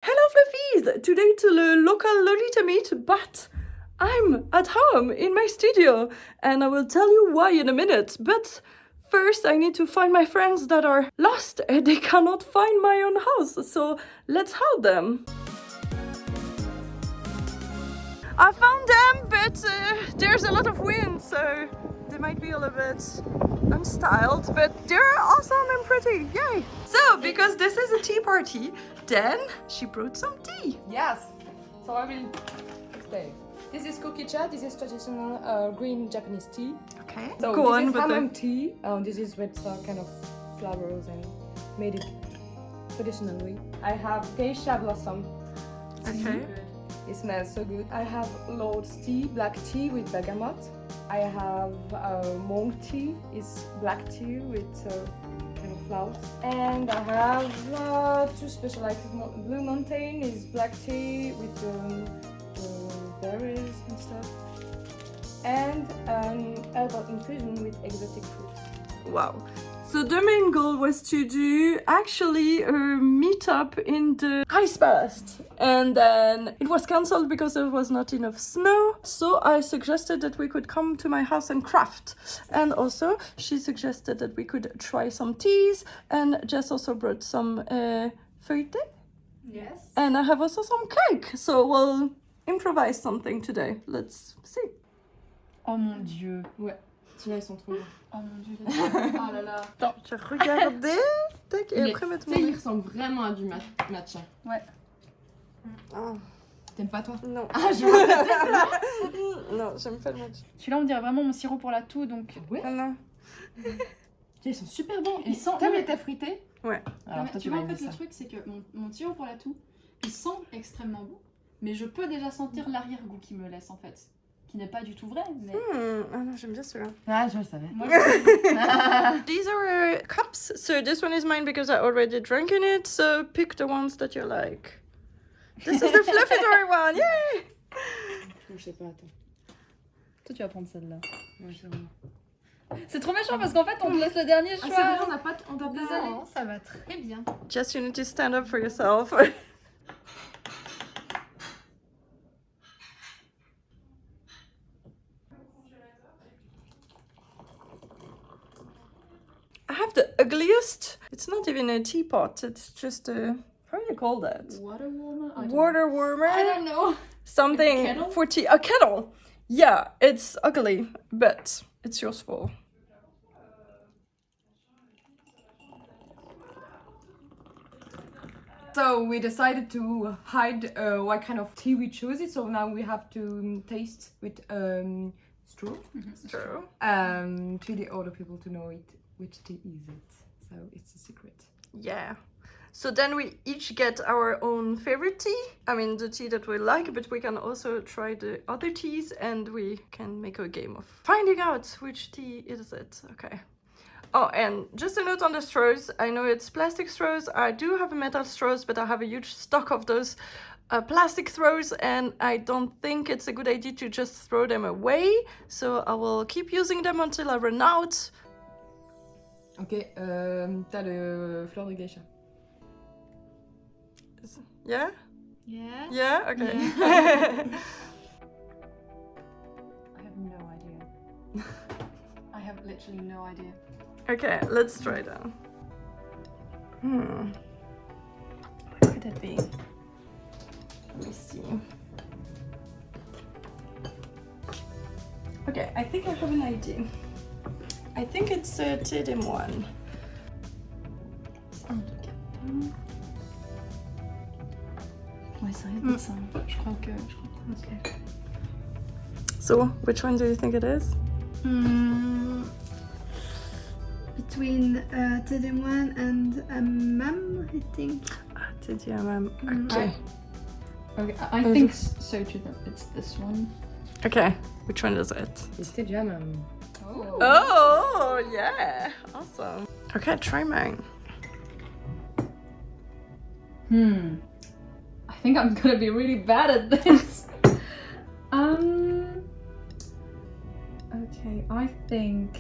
Hello Fluffies! Today to the local Lolita meet, but I'm at home in my studio and I will tell you why in a minute. But first I need to find my friends that are lost and they cannot find my own house, so let's help them. I found them, but there's a lot of wind, so they might be a little bit unstyled, but they're awesome and pretty, yay! So, because this is a tea party, then she brought some tea. Yes, so I will explain. This is kokicha, this is traditional green Japanese tea. Okay, So go this on is with hamam tea, this is with kind of flowers and made it traditionally. I have geisha blossom tea. Okay. It smells so good. I have Lord's tea, black tea with bergamot. I have monk tea, it's black tea with kind of flowers. And I have two special items. Blue Mountain is black tea with berries and stuff. And an herbal infusion with exotic fruits. Wow. So the main goal was to do actually a meetup in the ice palace, and then it was cancelled because there was not enough snow. So I suggested that we could come to my house and craft, and also she suggested that we could try some teas, and Jess also brought some feuilleté. Yes. And I have also some cake. So we'll improvise something today. Let's see. Oh mon dieu. Ouais, celui-là ils sont trop beaux. Oh mon dieu. Oh là là. Attends, je vais regarder. Tac, et après mettre Tu sais, il ressemble vraiment à du matcha. Ouais. Oh, T'aimes pas toi? non. Ah, je vois. Non, j'aime pas le match. Celui-là, on dirait vraiment mon sirop pour la toux, donc. Ouais. Ah non. Ils sont super bons. Ils sentent. T'aimes Non, les mais- thés fruités? Ouais. Alors mais toi tu tu vas vois, en aimer fait, le ça. truc, c'est que mon sirop pour la toux, il sent extrêmement bon, mais je peux déjà sentir l'arrière-goût qu'il me laisse, en fait. Qui n'est pas du tout vrai, mais. Ah non, j'aime bien celui-là. Ah je le savais. Moi, These are cups, so this one is mine because I already drank in it, so pick the ones that you like. This is the fluffy toy one, yay! Je sais pas, attends. Toi, tu vas prendre celle-là. Ouais, c'est bon. C'est trop méchant parce qu'en fait, on te laisse le dernier Ah choix. c'est vrai, on n'a pas... On t'a Désolée. pas... Ça va très bien. Just you need to stand up for yourself. I have the ugliest. It's not even a teapot. It's just a, how do you call that? Water warmer? I don't Water warmer. know. I don't know. Something A kettle? for tea. A kettle. Yeah, it's ugly, but it's useful. So we decided to hide what kind of tea we chose it, so now we have to taste with straw True. to the other people to know it, which tea is it. So it's a secret. Yeah. So then we each get our own favorite tea. I mean, the tea that we like, but we can also try the other teas and we can make a game of finding out which tea is it. Okay. Oh, and just a note on the straws. I know it's plastic straws. I do have metal straws, but I have a huge stock of those plastic straws, and I don't think it's a good idea to just throw them away. So I will keep using them until I run out. Ok, t'as le fleur de geisha. Yeah? Yeah. Yeah? Okay. I have no idea. I have literally no idea. Okay, let's try that. What could it be? Let me see. Okay, I think I have an idea. I think it's a TDM1. Ouais, ça risque d'être ça. Je crois que. Okay. So, which one do you think it is? Between TD1 and MAM, I think. TDM. Okay. Okay, I think so too. That it's this one. Okay, which one is it? C'était déjà même. Oh. Oh, yeah. Awesome. Okay, try mine. I think I'm gonna be really bad at this. Okay, I think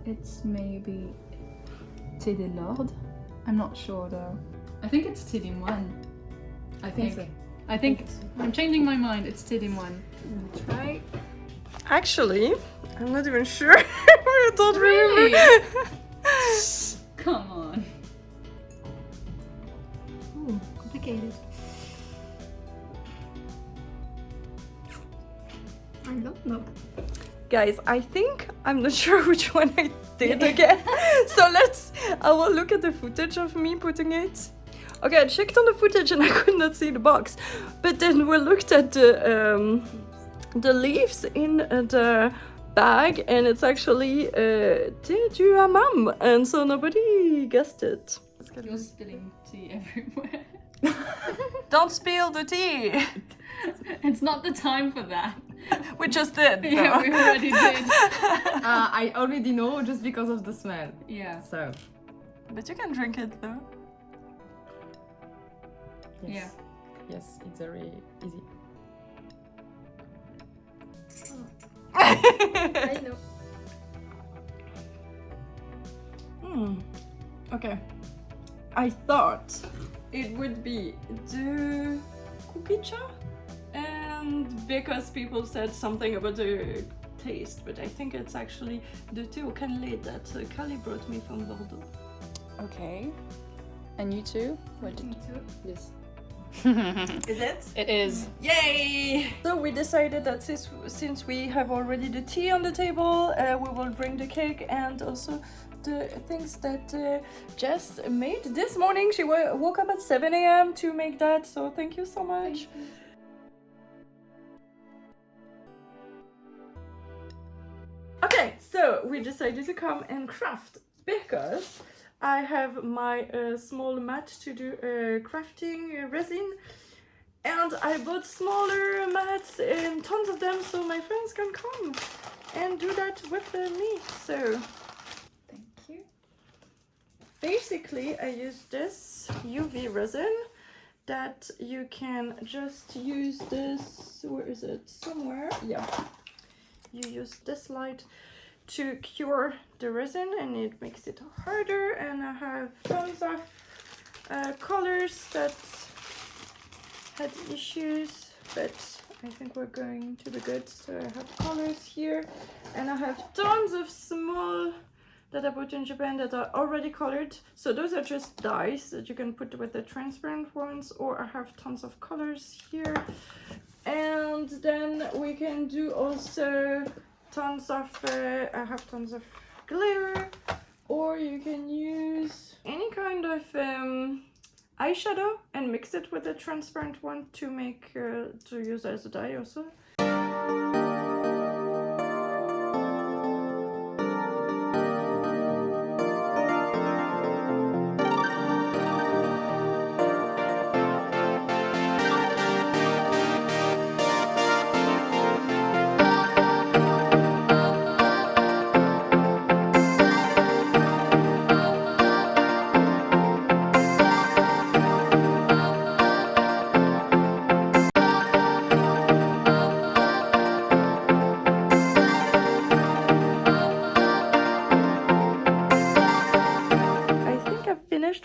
it's maybe Thé des Lords. I'm not sure though. I think it's TD1. think so. I think I'm changing my mind. It's Tidin one. Try. Actually, I'm not even sure. I don't Really? remember. Come on. Ooh, complicated. I don't know. Guys, I think I'm not sure which one I did again. So I will look at the footage of me putting it. Okay, I checked on the footage and I could not see the box. But then we looked at the leaves in the bag and it's actually thé du hammam. And so nobody guessed it. You're spilling tea everywhere. Don't spill the tea! It's not the time for that. We just did. Yeah, we already did. I already know just because of the smell. Yeah. So. But you can drink it though. Yes. Yeah. Yes, it's very easy. I know. Okay. I thought it would be the cookie jar, and because people said something about the taste, but I think it's actually the thé au cannelé that Kali brought me from Bordeaux. Okay. And you too? What did you? Yes. Is it? It is. Yay! So we decided that since we have already the tea on the table, we will bring the cake and also the things that Jess made this morning. She woke up at 7 a.m. to make that, so thank you so much. Okay, so we decided to come and craft because I have my small mat to do crafting resin, and I bought smaller mats and tons of them so my friends can come and do that with me. So thank you. Basically I use this UV resin that you can just use this, where is it, somewhere, yeah, you use this light to cure the resin and it makes it harder, and I have tons of colors that had issues, but I think we're going to be good. So I have colors here and I have tons of small that I bought in Japan that are already colored. So those are just dyes that you can put with the transparent ones, or I have tons of colors here. And then we can do also tons of, I have tons of glitter, or you can use any kind of eyeshadow and mix it with a transparent one to make, to use as a dye also.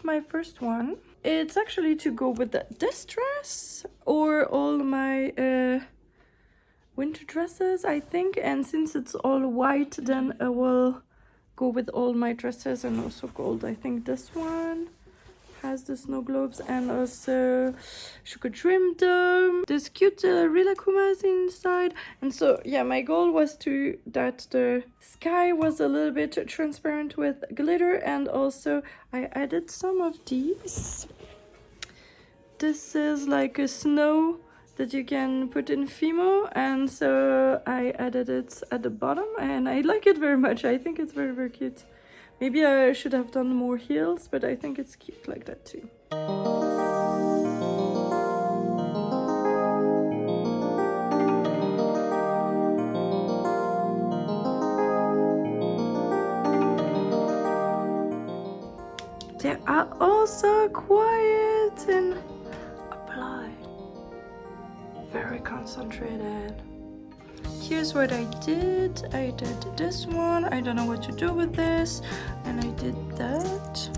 My first one, it's actually to go with this dress or all my winter dresses, I think, and since it's all white then I will go with all my dresses, and also gold. I think this one has the snow globes and also sugar trimmed them. This cute rilakumas inside. And so yeah, my goal was that the sky was a little bit transparent with glitter, and also I added some of these. This is like a snow that you can put in Fimo, and so I added it at the bottom and I like it very much. I think it's very, very cute. Maybe I should have done more heels, but I think it's cute like that too. They are also quiet and applied. Very concentrated. Here's what I did. I did this one. I don't know what to do with this. And I did that.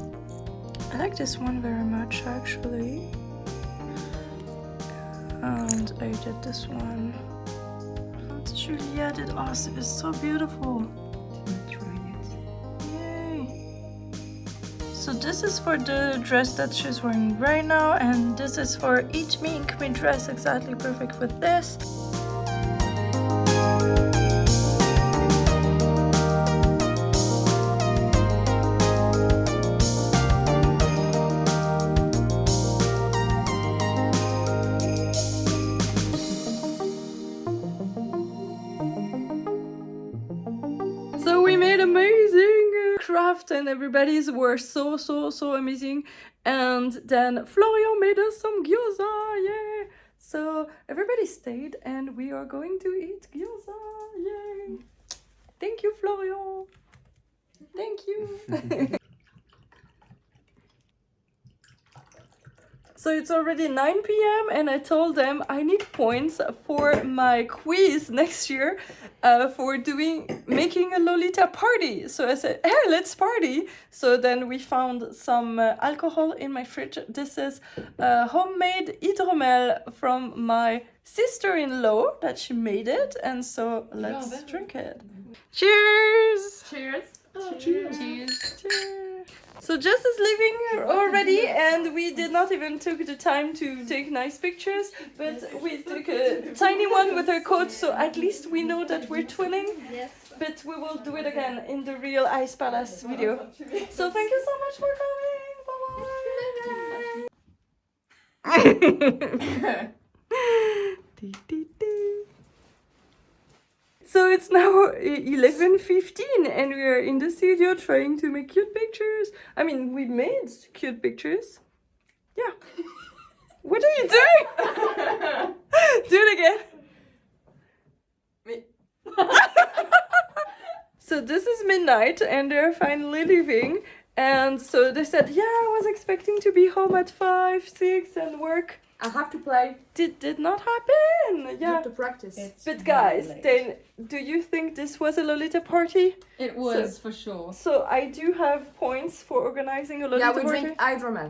I like this one very much actually. And I did this one. Julia did awesome. It's so beautiful. Yay. So this is for the dress that she's wearing right now, and this is for Eat Me Ink Me dress, exactly perfect with this. So we made amazing craft and everybody's were so amazing. And then Florian made us some gyoza, yeah. So everybody stayed and we are going to eat gyoza, yay. Thank you, Florian. Thank you. So it's already 9 p.m. and I told them I need points for my quiz next year for making a Lolita party. So I said, hey, let's party. So then we found some alcohol in my fridge. This is homemade hydromel from my sister-in-law that she made it. And so let's drink it. Cheers! Cheers. Cheers. Cheers. Cheers! So Jess is leaving already, and we did not even took the time to take nice pictures, but we took a tiny one with her coat, so at least we know that we're twinning. Yes. But we will do it again in the real Ice Palace video. So thank you so much for coming. Bye bye. So it's now 11:15 and we are in the studio trying to make cute pictures. I mean, we made cute pictures. Yeah. What are you doing? Do it again. Me. So this is midnight and they're finally leaving. And so they said, yeah, I was expecting to be home at 5, 6 and work. I have to play. Did not happen. You Yeah. have to practice. But guys, then do you think this was a Lolita party? It was for sure. So I do have points for organizing a Lolita Yeah, we party. drink hydromel.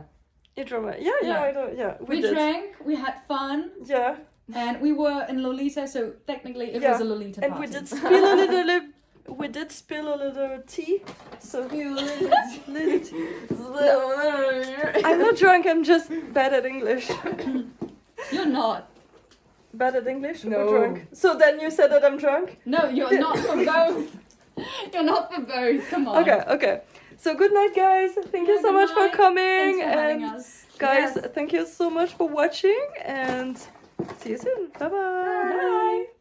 Yeah, I don't. Yeah, We did. drank, we had fun, Yeah, and we were in Lolita, so technically it Yeah, was a Lolita and party. we did spill a little. We did spill a little tea. So little tea. I'm not drunk. I'm just bad at English. You're not. Bad at English No. or drunk? So then you said that I'm drunk? No, you're not for both. You're not for both. Come on. Okay. So good night, guys. Thank you so Good much for night. coming. Thanks for having And us. guys, Yes. thank you so much for watching. And see you soon. Bye-bye. Bye.